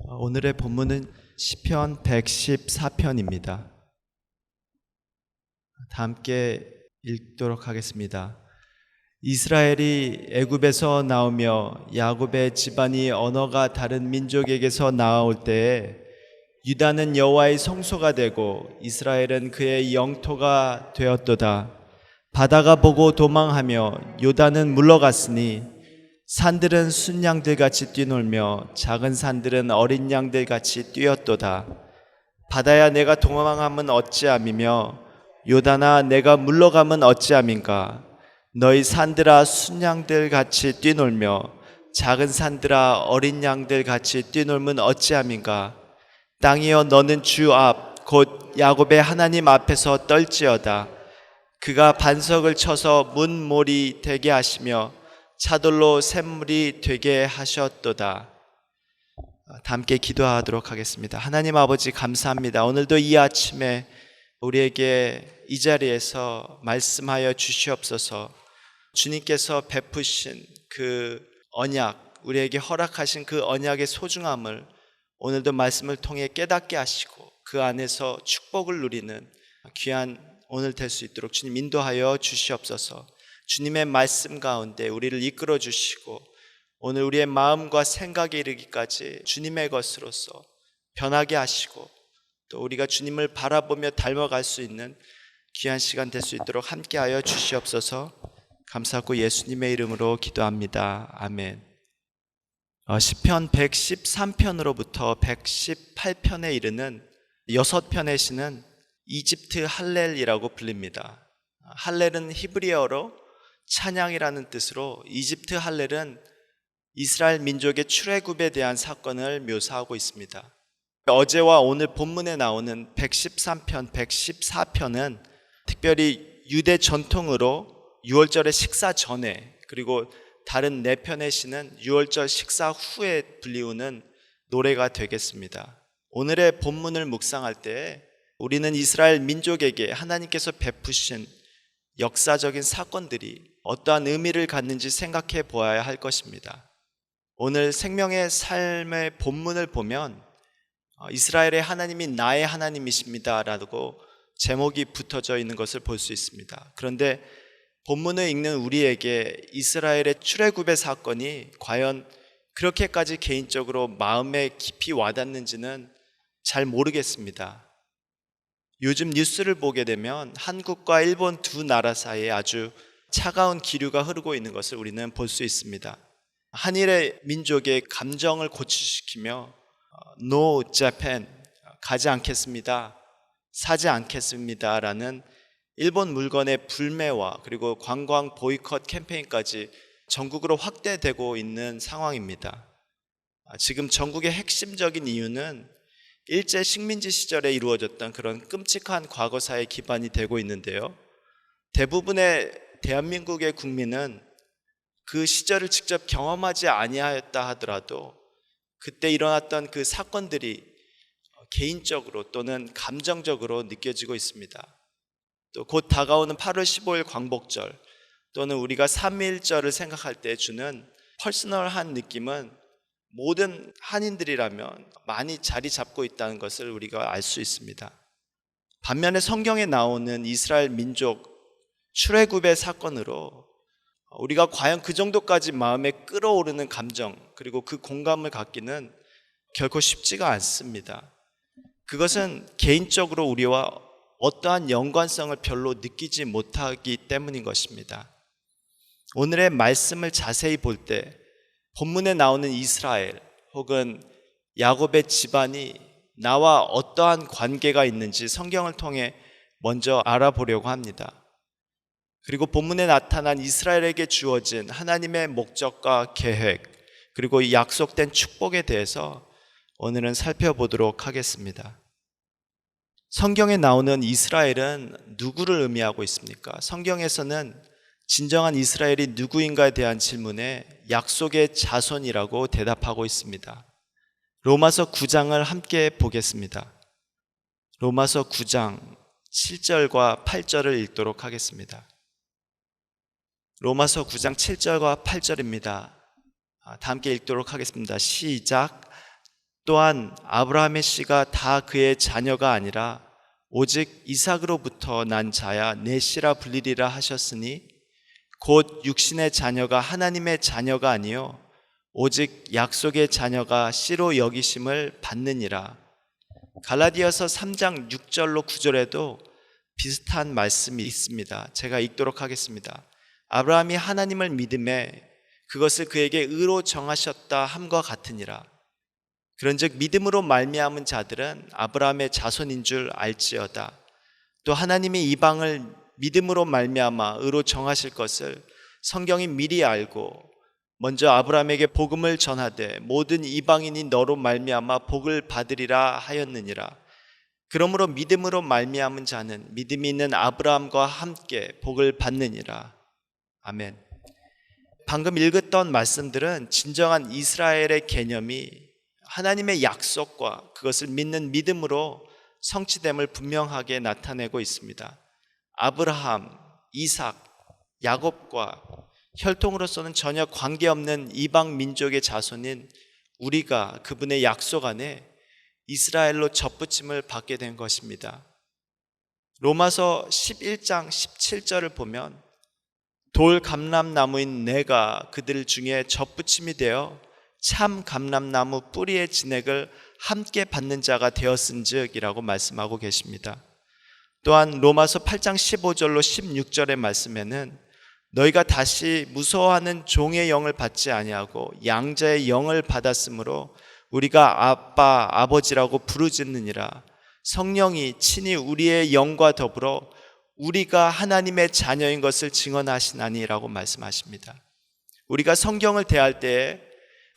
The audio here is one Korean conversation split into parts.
오늘의 본문은 시편 114편입니다. 다 함께 읽도록 하겠습니다. 이스라엘이 애굽에서 나오며 야곱의 집안이 언어가 다른 민족에게서 나올 때에 유다는 여호와의 성소가 되고 이스라엘은 그의 영토가 되었도다. 바다가 보고 도망하며 요단은 물러갔으니 산들은 순양들같이 뛰놀며 작은 산들은 어린 양들같이 뛰었도다. 바다야 내가 도망함은 어찌함이며 요단아 내가 물러감은 어찌함인가. 너희 산들아 순양들같이 뛰놀며 작은 산들아 어린 양들같이 뛰놀면 어찌함인가. 땅이여 너는 주 앞 곧 야곱의 하나님 앞에서 떨지어다. 그가 반석을 쳐서 문몰이 되게 하시며 차돌로 샘물이 되게 하셨도다. 다 함께 기도하도록 하겠습니다. 하나님 아버지 감사합니다. 오늘도 이 아침에 우리에게 이 자리에서 말씀하여 주시옵소서. 주님께서 베푸신 그 언약, 우리에게 허락하신 그 언약의 소중함을 오늘도 말씀을 통해 깨닫게 하시고 그 안에서 축복을 누리는 귀한 오늘 될 수 있도록 주님 인도하여 주시옵소서. 주님의 말씀 가운데 우리를 이끌어 주시고 오늘 우리의 마음과 생각에 이르기까지 주님의 것으로서 변하게 하시고 또 우리가 주님을 바라보며 닮아갈 수 있는 귀한 시간 될 수 있도록 함께하여 주시옵소서. 감사하고 예수님의 이름으로 기도합니다. 아멘. 시편 113편으로부터 118편에 이르는 6편의 시는 이집트 할렐이라고 불립니다. 할렐은 히브리어로 찬양이라는 뜻으로 이집트 할렐은 이스라엘 민족의 출애굽에 대한 사건을 묘사하고 있습니다. 어제와 오늘 본문에 나오는 113편, 114편은 특별히 유대 전통으로 유월절의 식사 전에 그리고 다른 4편의 시는 유월절 식사 후에 불리우는 노래가 되겠습니다. 오늘의 본문을 묵상할 때 우리는 이스라엘 민족에게 하나님께서 베푸신 역사적인 사건들이 어떠한 의미를 갖는지 생각해 보아야 할 것입니다. 오늘 생명의 삶의 본문을 보면 이스라엘의 하나님이 나의 하나님이십니다 라고 제목이 붙어져 있는 것을 볼 수 있습니다. 그런데 본문을 읽는 우리에게 이스라엘의 출애굽의 사건이 과연 그렇게까지 개인적으로 마음에 깊이 와닿는지는 잘 모르겠습니다. 요즘 뉴스를 보게 되면 한국과 일본 두 나라 사이에 아주 차가운 기류가 흐르고 있는 것을 우리는 볼 수 있습니다. 한일의 민족의 감정을 고취시키며 No Japan, 가지 않겠습니다, 사지 않겠습니다 라는 일본 물건의 불매와 그리고 관광 보이콧 캠페인까지 전국으로 확대되고 있는 상황입니다. 지금 전국의 핵심적인 이유는 일제 식민지 시절에 이루어졌던 그런 끔찍한 과거사에 기반이 되고 있는데요. 대부분의 대한민국의 국민은 그 시절을 직접 경험하지 아니하였다 하더라도 그때 일어났던 그 사건들이 개인적으로 또는 감정적으로 느껴지고 있습니다. 또 곧 다가오는 8월 15일 광복절 또는 우리가 3.1절을 생각할 때 주는 퍼스널한 느낌은 모든 한인들이라면 많이 자리 잡고 있다는 것을 우리가 알 수 있습니다. 반면에 성경에 나오는 이스라엘 민족 출애굽의 사건으로 우리가 과연 그 정도까지 마음에 끌어오르는 감정 그리고 그 공감을 갖기는 결코 쉽지가 않습니다. 그것은 개인적으로 우리와 어떠한 연관성을 별로 느끼지 못하기 때문인 것입니다. 오늘의 말씀을 자세히 볼 때 본문에 나오는 이스라엘 혹은 야곱의 집안이 나와 어떠한 관계가 있는지 성경을 통해 먼저 알아보려고 합니다. 그리고 본문에 나타난 이스라엘에게 주어진 하나님의 목적과 계획 그리고 이 약속된 축복에 대해서 오늘은 살펴보도록 하겠습니다. 성경에 나오는 이스라엘은 누구를 의미하고 있습니까? 성경에서는 진정한 이스라엘이 누구인가에 대한 질문에 약속의 자손이라고 대답하고 있습니다. 로마서 9장을 함께 보겠습니다. 로마서 9장 7절과 8절을 읽도록 하겠습니다. 로마서 9장 7절과 8절입니다. 다 함께 읽도록 하겠습니다. 시작. 또한 아브라함의 씨가 다 그의 자녀가 아니라 오직 이삭으로부터 난 자야 내 씨라 불리리라 하셨으니 곧 육신의 자녀가 하나님의 자녀가 아니요 오직 약속의 자녀가 씨로 여기심을 받느니라. 갈라디아서 3장 6절로 9절에도 비슷한 말씀이 있습니다. 제가 읽도록 하겠습니다. 아브라함이 하나님을 믿음에 그것을 그에게 의로 정하셨다 함과 같으니라. 그런즉 믿음으로 말미암은 자들은 아브라함의 자손인 줄 알지어다. 또 하나님이 이방을 믿음으로 말미암아 의로 정하실 것을 성경이 미리 알고 먼저 아브라함에게 복음을 전하되 모든 이방인이 너로 말미암아 복을 받으리라 하였느니라. 그러므로 믿음으로 말미암은 자는 믿음이 있는 아브라함과 함께 복을 받느니라. 아멘. 방금 읽었던 말씀들은 진정한 이스라엘의 개념이 하나님의 약속과 그것을 믿는 믿음으로 성취됨을 분명하게 나타내고 있습니다. 아브라함, 이삭, 야곱과 혈통으로서는 전혀 관계없는 이방 민족의 자손인 우리가 그분의 약속 안에 이스라엘로 접붙임을 받게 된 것입니다. 로마서 11장 17절을 보면 돌 감람나무인 내가 그들 중에 접붙임이 되어 참 감람나무 뿌리의 진액을 함께 받는 자가 되었은즉 이라고 말씀하고 계십니다. 또한 로마서 8장 15절로 16절의 말씀에는 너희가 다시 무서워하는 종의 영을 받지 아니하고 양자의 영을 받았으므로 우리가 아빠 아버지라고 부르짖느니라. 성령이 친히 우리의 영과 더불어 우리가 하나님의 자녀인 것을 증언하시나니라고 말씀하십니다. 우리가 성경을 대할 때에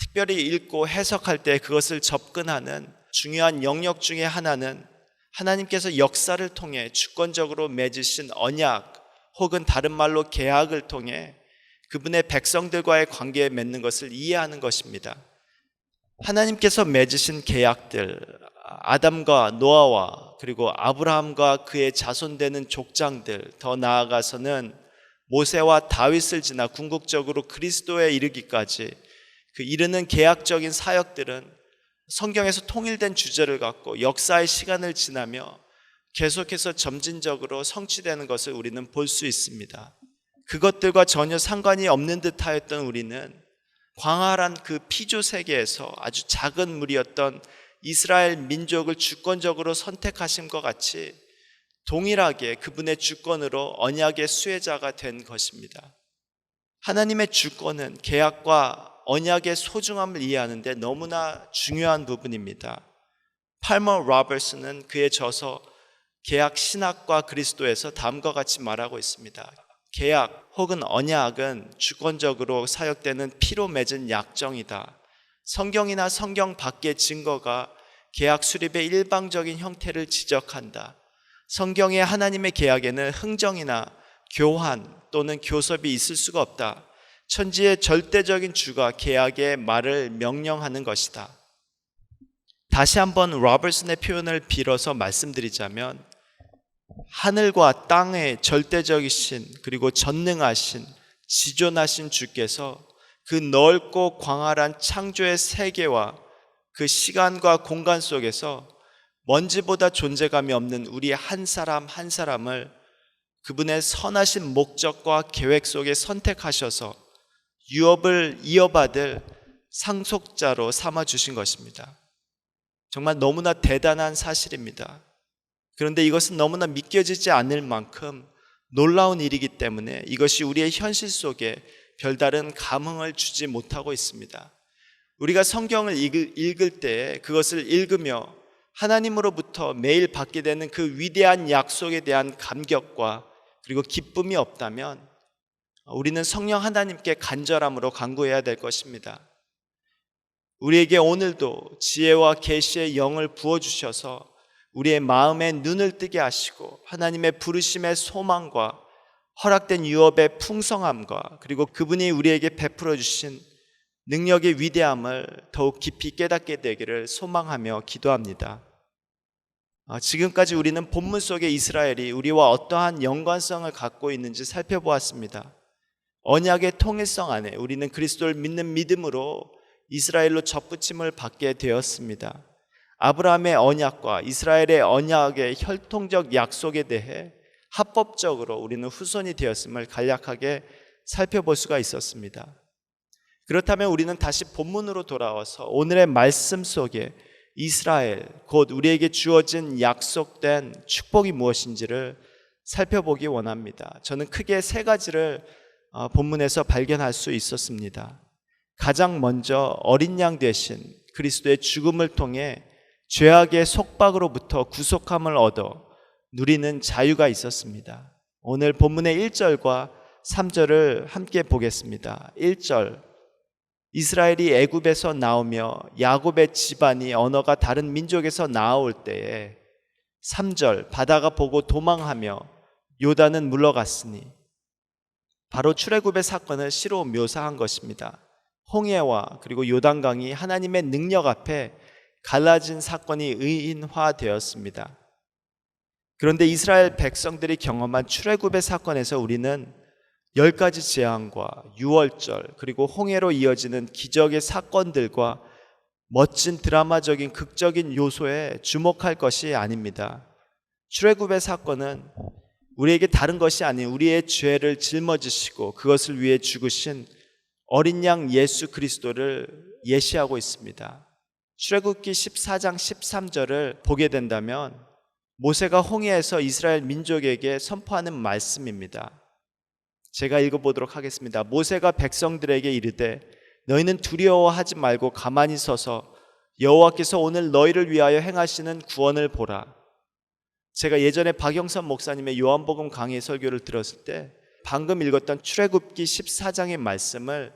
특별히 읽고 해석할 때 그것을 접근하는 중요한 영역 중에 하나는 하나님께서 역사를 통해 주권적으로 맺으신 언약 혹은 다른 말로 계약을 통해 그분의 백성들과의 관계에 맺는 것을 이해하는 것입니다. 하나님께서 맺으신 계약들, 아담과 노아와 그리고 아브라함과 그의 자손되는 족장들, 더 나아가서는 모세와 다윗을 지나 궁극적으로 그리스도에 이르기까지 그 이르는 계약적인 사역들은 성경에서 통일된 주제를 갖고 역사의 시간을 지나며 계속해서 점진적으로 성취되는 것을 우리는 볼 수 있습니다. 그것들과 전혀 상관이 없는 듯 하였던 우리는 광활한 그 피조 세계에서 아주 작은 무리였던 이스라엘 민족을 주권적으로 선택하심과 같이 동일하게 그분의 주권으로 언약의 수혜자가 된 것입니다. 하나님의 주권은 계약과 언약의 소중함을 이해하는데 너무나 중요한 부분입니다. 팔머 로버슨은 그의 저서 계약 신학과 그리스도에서 다음과 같이 말하고 있습니다. 계약 혹은 언약은 주권적으로 사역되는 피로 맺은 약정이다. 성경이나 성경 밖의 증거가 계약 수립의 일방적인 형태를 지적한다. 성경의 하나님의 계약에는 흥정이나 교환 또는 교섭이 있을 수가 없다. 천지의 절대적인 주가 계약의 말을 명령하는 것이다. 다시 한번 로버슨의 표현을 빌어서 말씀드리자면 하늘과 땅의 절대적이신 그리고 전능하신 지존하신 주께서 그 넓고 광활한 창조의 세계와 그 시간과 공간 속에서 먼지보다 존재감이 없는 우리 한 사람 한 사람을 그분의 선하신 목적과 계획 속에 선택하셔서 유업을 이어받을 상속자로 삼아주신 것입니다. 정말 너무나 대단한 사실입니다. 그런데 이것은 너무나 믿겨지지 않을 만큼 놀라운 일이기 때문에 이것이 우리의 현실 속에 별다른 감흥을 주지 못하고 있습니다. 우리가 성경을 읽을 때 그것을 읽으며 하나님으로부터 매일 받게 되는 그 위대한 약속에 대한 감격과 그리고 기쁨이 없다면 우리는 성령 하나님께 간절함으로 간구해야 될 것입니다. 우리에게 오늘도 지혜와 계시의 영을 부어주셔서 우리의 마음에 눈을 뜨게 하시고 하나님의 부르심의 소망과 허락된 유업의 풍성함과 그리고 그분이 우리에게 베풀어 주신 능력의 위대함을 더욱 깊이 깨닫게 되기를 소망하며 기도합니다. 지금까지 우리는 본문 속의 이스라엘이 우리와 어떠한 연관성을 갖고 있는지 살펴보았습니다. 언약의 통일성 안에 우리는 그리스도를 믿는 믿음으로 이스라엘로 접붙임을 받게 되었습니다. 아브라함의 언약과 이스라엘의 언약의 혈통적 약속에 대해 합법적으로 우리는 후손이 되었음을 간략하게 살펴볼 수가 있었습니다. 그렇다면 우리는 다시 본문으로 돌아와서 오늘의 말씀 속에 이스라엘, 곧 우리에게 주어진 약속된 축복이 무엇인지를 살펴보기 원합니다. 저는 크게 세 가지를 본문에서 발견할 수 있었습니다. 가장 먼저 어린 양 되신 그리스도의 죽음을 통해 죄악의 속박으로부터 구속함을 얻어 누리는 자유가 있었습니다. 오늘 본문의 1절과 3절을 함께 보겠습니다. 1절, 이스라엘이 애굽에서 나오며 야곱의 집안이 언어가 다른 민족에서 나올 때에 3절, 바다가 보고 도망하며 요단은 물러갔으니, 바로 출애굽의 사건을 시로 묘사한 것입니다. 홍해와 그리고 요단강이 하나님의 능력 앞에 갈라진 사건이 의인화되었습니다. 그런데 이스라엘 백성들이 경험한 출애굽의 사건에서 우리는 10가지 재앙과 유월절 그리고 홍해로 이어지는 기적의 사건들과 멋진 드라마적인 극적인 요소에 주목할 것이 아닙니다. 출애굽의 사건은 우리에게 다른 것이 아닌 우리의 죄를 짊어지시고 그것을 위해 죽으신 어린 양 예수 그리스도를 예시하고 있습니다. 출애굽기 14장 13절을 보게 된다면 모세가 홍해에서 이스라엘 민족에게 선포하는 말씀입니다. 제가 읽어보도록 하겠습니다. 모세가 백성들에게 이르되 너희는 두려워하지 말고 가만히 서서 여호와께서 오늘 너희를 위하여 행하시는 구원을 보라. 제가 예전에 박영선 목사님의 요한복음 강의 설교를 들었을 때 방금 읽었던 출애굽기 14장의 말씀을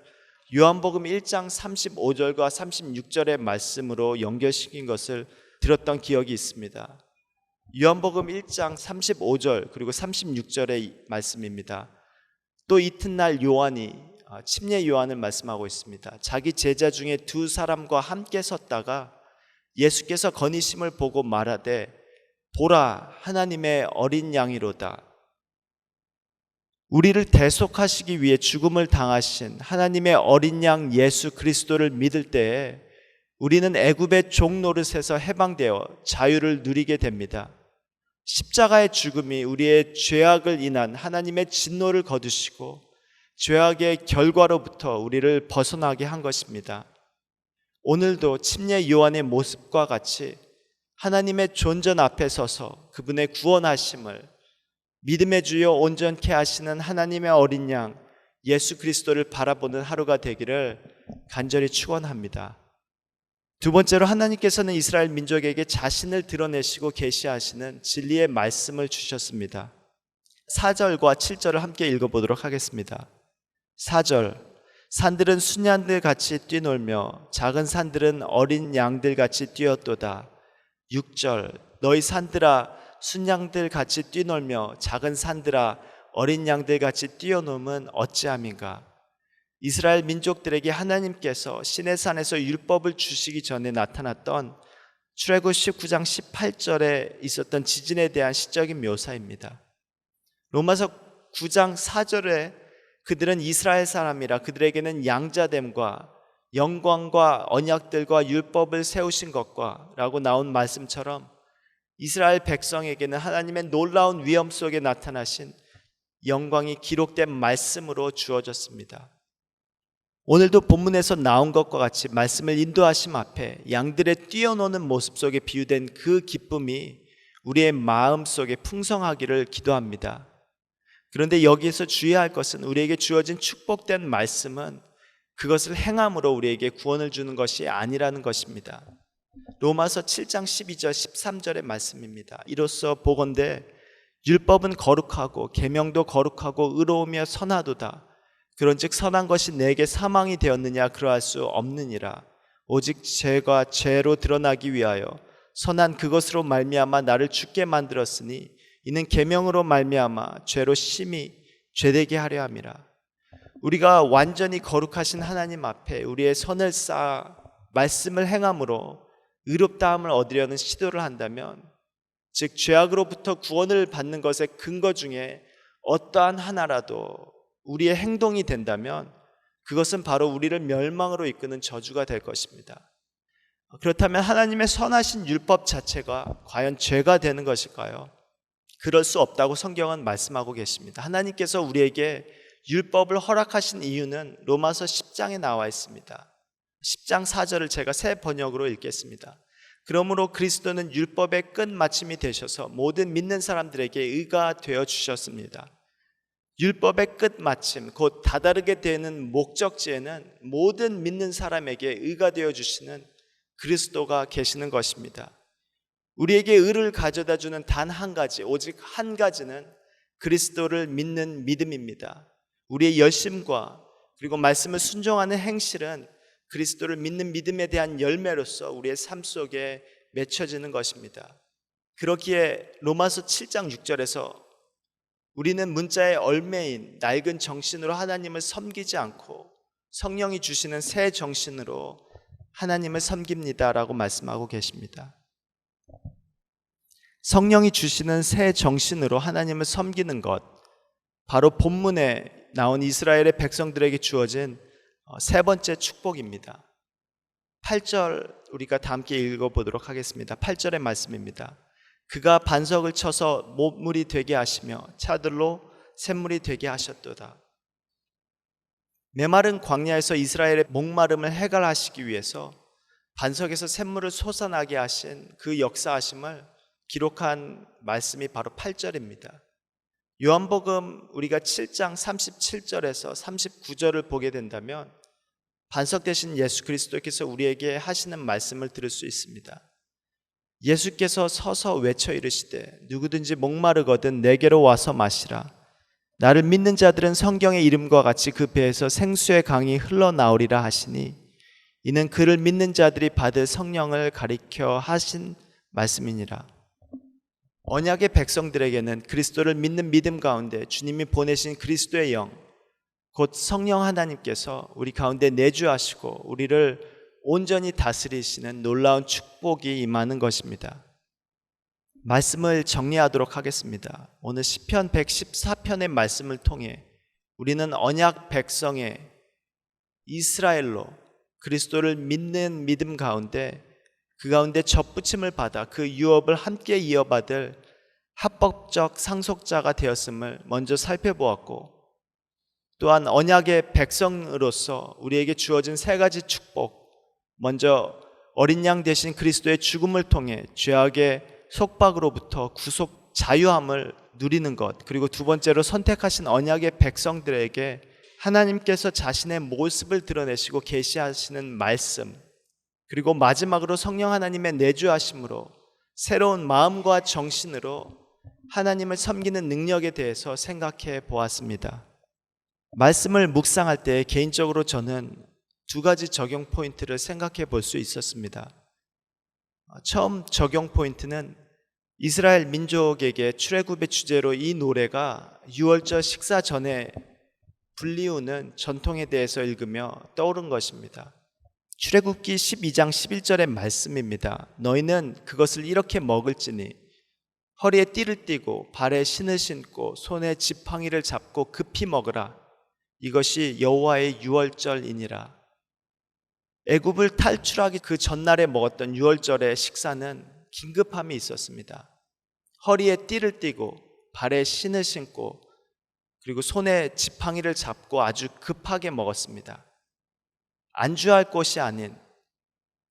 요한복음 1장 35절과 36절의 말씀으로 연결시킨 것을 들었던 기억이 있습니다. 요한복음 1장 35절 그리고 36절의 말씀입니다. 또 이튿날 요한이 침례 요한을 말씀하고 있습니다. 자기 제자 중에 두 사람과 함께 섰다가 예수께서 거니심을 보고 말하되 보라 하나님의 어린 양이로다. 우리를 대속하시기 위해 죽음을 당하신 하나님의 어린 양 예수 그리스도를 믿을 때에 우리는 애굽의 종 노릇에서 해방되어 자유를 누리게 됩니다. 십자가의 죽음이 우리의 죄악을 인한 하나님의 진노를 거두시고 죄악의 결과로부터 우리를 벗어나게 한 것입니다. 오늘도 침례 요한의 모습과 같이 하나님의 존전 앞에 서서 그분의 구원하심을 믿음의 주여 온전케 하시는 하나님의 어린 양 예수 그리스도를 바라보는 하루가 되기를 간절히 축원합니다. 두 번째로 하나님께서는 이스라엘 민족에게 자신을 드러내시고 계시하시는 진리의 말씀을 주셨습니다. 4절과 7절을 함께 읽어보도록 하겠습니다. 4절, 산들은 순양들 같이 뛰놀며 작은 산들은 어린 양들 같이 뛰었도다. 6절, 너희 산들아 순양들 같이 뛰놀며 작은 산들아 어린 양들 같이 뛰어놀면 어찌함인가. 이스라엘 민족들에게 하나님께서 시내산에서 율법을 주시기 전에 나타났던 출애굽 19장 18절에 있었던 지진에 대한 시적인 묘사입니다. 로마서 9장 4절에 그들은 이스라엘 사람이라 그들에게는 양자됨과 영광과 언약들과 율법을 세우신 것과 라고 나온 말씀처럼 이스라엘 백성에게는 하나님의 놀라운 위엄 속에 나타나신 영광이 기록된 말씀으로 주어졌습니다. 오늘도 본문에서 나온 것과 같이 말씀을 인도하심 앞에 양들의 뛰어노는 모습 속에 비유된 그 기쁨이 우리의 마음 속에 풍성하기를 기도합니다. 그런데 여기에서 주의해야 할 것은 우리에게 주어진 축복된 말씀은 그것을 행함으로 우리에게 구원을 주는 것이 아니라는 것입니다. 로마서 7장 12절 13절의 말씀입니다. 이로써 보건대 율법은 거룩하고 계명도 거룩하고 의로우며 선하도다. 그런즉 선한 것이 내게 사망이 되었느냐 그러할 수 없느니라. 오직 죄가 죄로 드러나기 위하여 선한 그것으로 말미암아 나를 죽게 만들었으니 이는 계명으로 말미암아 죄로 심히 죄되게 하려 함이라. 우리가 완전히 거룩하신 하나님 앞에 우리의 선을 쌓아 말씀을 행함으로 의롭다함을 얻으려는 시도를 한다면, 즉 죄악으로부터 구원을 받는 것의 근거 중에 어떠한 하나라도 우리의 행동이 된다면 그것은 바로 우리를 멸망으로 이끄는 저주가 될 것입니다. 그렇다면 하나님의 선하신 율법 자체가 과연 죄가 되는 것일까요? 그럴 수 없다고 성경은 말씀하고 계십니다. 하나님께서 우리에게 율법을 허락하신 이유는 로마서 10장에 나와 있습니다. 10장 4절을 제가 새 번역으로 읽겠습니다. 그러므로 그리스도는 율법의 끝마침이 되셔서 모든 믿는 사람들에게 의가 되어 주셨습니다. 율법의 끝마침, 곧 다다르게 되는 목적지에는 모든 믿는 사람에게 의가 되어 주시는 그리스도가 계시는 것입니다. 우리에게 의를 가져다 주는 단 한 가지, 오직 한 가지는 그리스도를 믿는 믿음입니다. 우리의 열심과 그리고 말씀을 순종하는 행실은 그리스도를 믿는 믿음에 대한 열매로서 우리의 삶 속에 맺혀지는 것입니다. 그렇기에 로마서 7장 6절에서 우리는 문자의 얼매인 낡은 정신으로 하나님을 섬기지 않고 성령이 주시는 새 정신으로 하나님을 섬깁니다라고 말씀하고 계십니다. 성령이 주시는 새 정신으로 하나님을 섬기는 것, 바로 본문에 나온 이스라엘의 백성들에게 주어진 세 번째 축복입니다. 8절 우리가 다 함께 읽어보도록 하겠습니다. 8절의 말씀입니다. 그가 반석을 쳐서 못물이 되게 하시며 차들로 샘물이 되게 하셨도다. 메마른 광야에서 이스라엘의 목마름을 해결하시기 위해서 반석에서 샘물을 솟아나게 하신 그 역사하심을 기록한 말씀이 바로 8절입니다. 요한복음 우리가 7장 37절에서 39절을 보게 된다면 반석 되신 예수 그리스도께서 우리에게 하시는 말씀을 들을 수 있습니다. 예수께서 서서 외쳐 이르시되 누구든지 목마르거든 내게로 와서 마시라. 나를 믿는 자들은 성경의 이름과 같이 그 배에서 생수의 강이 흘러나오리라 하시니 이는 그를 믿는 자들이 받을 성령을 가리켜 하신 말씀이니라. 언약의 백성들에게는 그리스도를 믿는 믿음 가운데 주님이 보내신 그리스도의 영, 곧 성령 하나님께서 우리 가운데 내주하시고 우리를 온전히 다스리시는 놀라운 축복이 임하는 것입니다. 말씀을 정리하도록 하겠습니다. 오늘 시편 114편의 말씀을 통해 우리는 언약 백성의 이스라엘로 그리스도를 믿는 믿음 가운데 그 가운데 접붙임을 받아 그 유업을 함께 이어받을 합법적 상속자가 되었음을 먼저 살펴보았고, 또한 언약의 백성으로서 우리에게 주어진 세 가지 축복, 먼저 어린 양 대신 그리스도의 죽음을 통해 죄악의 속박으로부터 구속 자유함을 누리는 것, 그리고 두 번째로 선택하신 언약의 백성들에게 하나님께서 자신의 모습을 드러내시고 계시하시는 말씀, 그리고 마지막으로 성령 하나님의 내주하심으로 새로운 마음과 정신으로 하나님을 섬기는 능력에 대해서 생각해 보았습니다. 말씀을 묵상할 때 개인적으로 저는 두 가지 적용 포인트를 생각해 볼 수 있었습니다. 처음 적용 포인트는 이스라엘 민족에게 출애굽의 주제로 이 노래가 유월절 식사 전에 불리우는 전통에 대해서 읽으며 떠오른 것입니다. 출애굽기 12장 11절의 말씀입니다. 너희는 그것을 이렇게 먹을지니 허리에 띠를 띠고 발에 신을 신고 손에 지팡이를 잡고 급히 먹으라. 이것이 여호와의 유월절이니라. 애굽을 탈출하기 그 전날에 먹었던 유월절의 식사는 긴급함이 있었습니다. 허리에 띠를 띠고 발에 신을 신고 그리고 손에 지팡이를 잡고 아주 급하게 먹었습니다. 안주할 곳이 아닌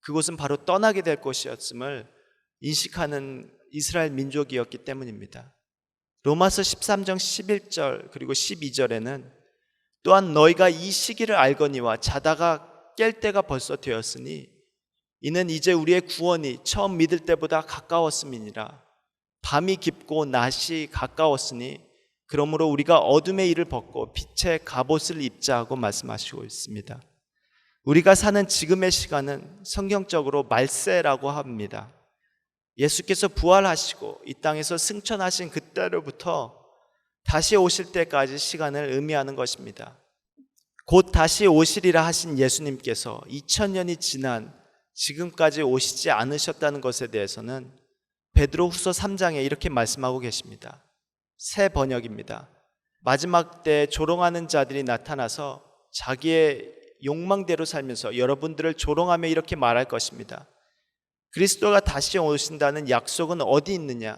그곳은 바로 떠나게 될 곳이었음을 인식하는 이스라엘 민족이었기 때문입니다. 로마서 13장 11절 그리고 12절에는 또한 너희가 이 시기를 알거니와 자다가 깰 때가 벌써 되었으니 이는 이제 우리의 구원이 처음 믿을 때보다 가까웠음이니라. 밤이 깊고 낮이 가까웠으니 그러므로 우리가 어둠의 일을 벗고 빛의 갑옷을 입자 하고 말씀하시고 있습니다. 우리가 사는 지금의 시간은 성경적으로 말세라고 합니다. 예수께서 부활하시고 이 땅에서 승천하신 그때로부터 다시 오실 때까지 시간을 의미하는 것입니다. 곧 다시 오시리라 하신 예수님께서 2000년이 지난 지금까지 오시지 않으셨다는 것에 대해서는 베드로후서 3장에 이렇게 말씀하고 계십니다. 새 번역입니다. 마지막 때 조롱하는 자들이 나타나서 자기의 욕망대로 살면서 여러분들을 조롱하며 이렇게 말할 것입니다. 그리스도가 다시 오신다는 약속은 어디 있느냐?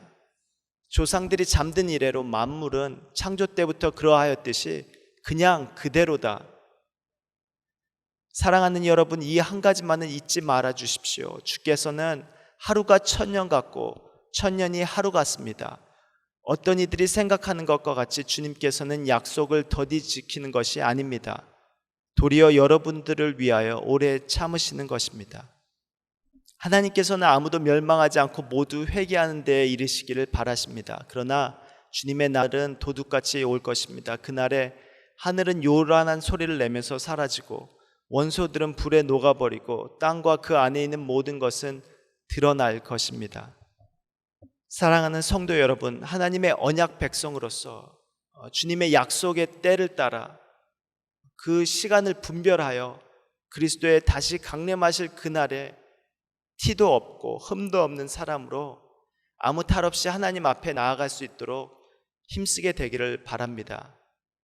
조상들이 잠든 이래로 만물은 창조 때부터 그러하였듯이 그냥 그대로다. 사랑하는 여러분, 이 한 가지만은 잊지 말아 주십시오. 주께서는 하루가 천년 같고 천년이 하루 같습니다. 어떤 이들이 생각하는 것과 같이 주님께서는 약속을 더디 지키는 것이 아닙니다. 도리어 여러분들을 위하여 오래 참으시는 것입니다. 하나님께서는 아무도 멸망하지 않고 모두 회개하는 데에 이르시기를 바라십니다. 그러나 주님의 날은 도둑같이 올 것입니다. 그날에 하늘은 요란한 소리를 내면서 사라지고 원소들은 불에 녹아버리고 땅과 그 안에 있는 모든 것은 드러날 것입니다. 사랑하는 성도 여러분, 하나님의 언약 백성으로서 주님의 약속의 때를 따라 그 시간을 분별하여 그리스도의 다시 강림하실 그날에 티도 없고 흠도 없는 사람으로 아무 탈 없이 하나님 앞에 나아갈 수 있도록 힘쓰게 되기를 바랍니다.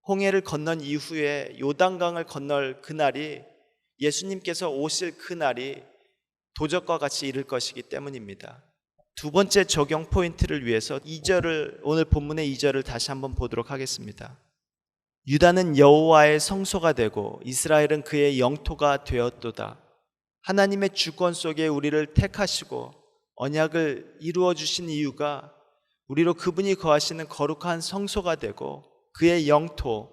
홍해를 건넌 이후에 요단강을 건널 그날이 예수님께서 오실 그날이 도적과 같이 이를 것이기 때문입니다. 두 번째 적용 포인트를 위해서 오늘 본문의 2절을 다시 한번 보도록 하겠습니다. 유다는 여호와의 성소가 되고 이스라엘은 그의 영토가 되었도다. 하나님의 주권 속에 우리를 택하시고 언약을 이루어 주신 이유가 우리로 그분이 거하시는 거룩한 성소가 되고 그의 영토,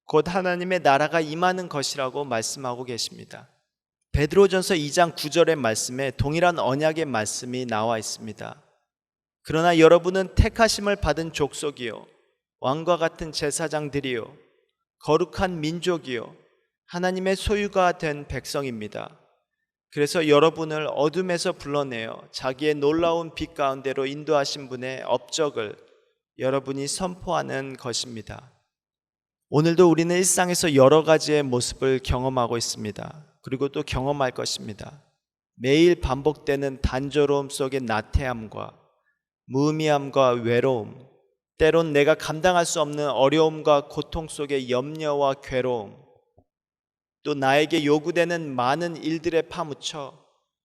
곧 하나님의 나라가 임하는 것이라고 말씀하고 계십니다. 베드로전서 2장 9절의 말씀에 동일한 언약의 말씀이 나와 있습니다. 그러나 여러분은 택하심을 받은 족속이요 왕과 같은 제사장들이요 거룩한 민족이요 하나님의 소유가 된 백성입니다. 그래서 여러분을 어둠에서 불러내어 자기의 놀라운 빛 가운데로 인도하신 분의 업적을 여러분이 선포하는 것입니다. 오늘도 우리는 일상에서 여러 가지의 모습을 경험하고 있습니다. 그리고 또 경험할 것입니다. 매일 반복되는 단조로움 속의 나태함과 무의미함과 외로움, 때론 내가 감당할 수 없는 어려움과 고통 속의 염려와 괴로움, 또 나에게 요구되는 많은 일들에 파묻혀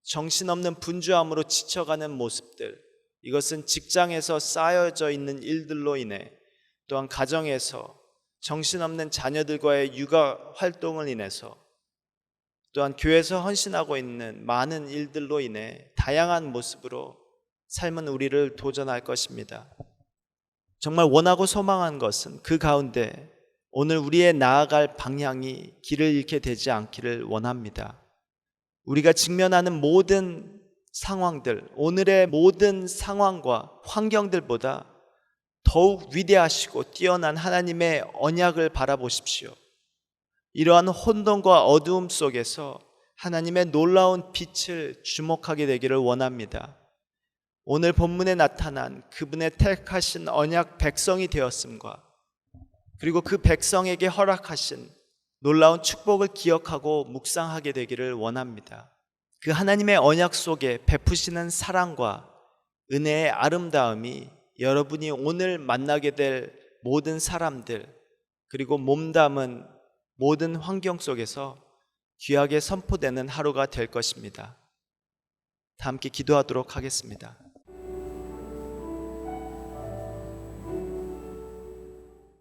정신없는 분주함으로 지쳐가는 모습들, 이것은 직장에서 쌓여져 있는 일들로 인해, 또한 가정에서 정신없는 자녀들과의 육아 활동을 인해서, 또한 교회에서 헌신하고 있는 많은 일들로 인해 다양한 모습으로 삶은 우리를 도전할 것입니다. 정말 원하고 소망한 것은 그 가운데 오늘 우리의 나아갈 방향이 길을 잃게 되지 않기를 원합니다. 우리가 직면하는 모든 상황들, 오늘의 모든 상황과 환경들보다 더욱 위대하시고 뛰어난 하나님의 언약을 바라보십시오. 이러한 혼돈과 어두움 속에서 하나님의 놀라운 빛을 주목하게 되기를 원합니다. 오늘 본문에 나타난 그분의 택하신 언약 백성이 되었음과 그리고 그 백성에게 허락하신 놀라운 축복을 기억하고 묵상하게 되기를 원합니다. 그 하나님의 언약 속에 베푸시는 사랑과 은혜의 아름다움이 여러분이 오늘 만나게 될 모든 사람들 그리고 몸담은 모든 환경 속에서 귀하게 선포되는 하루가 될 것입니다. 다 함께 기도하도록 하겠습니다.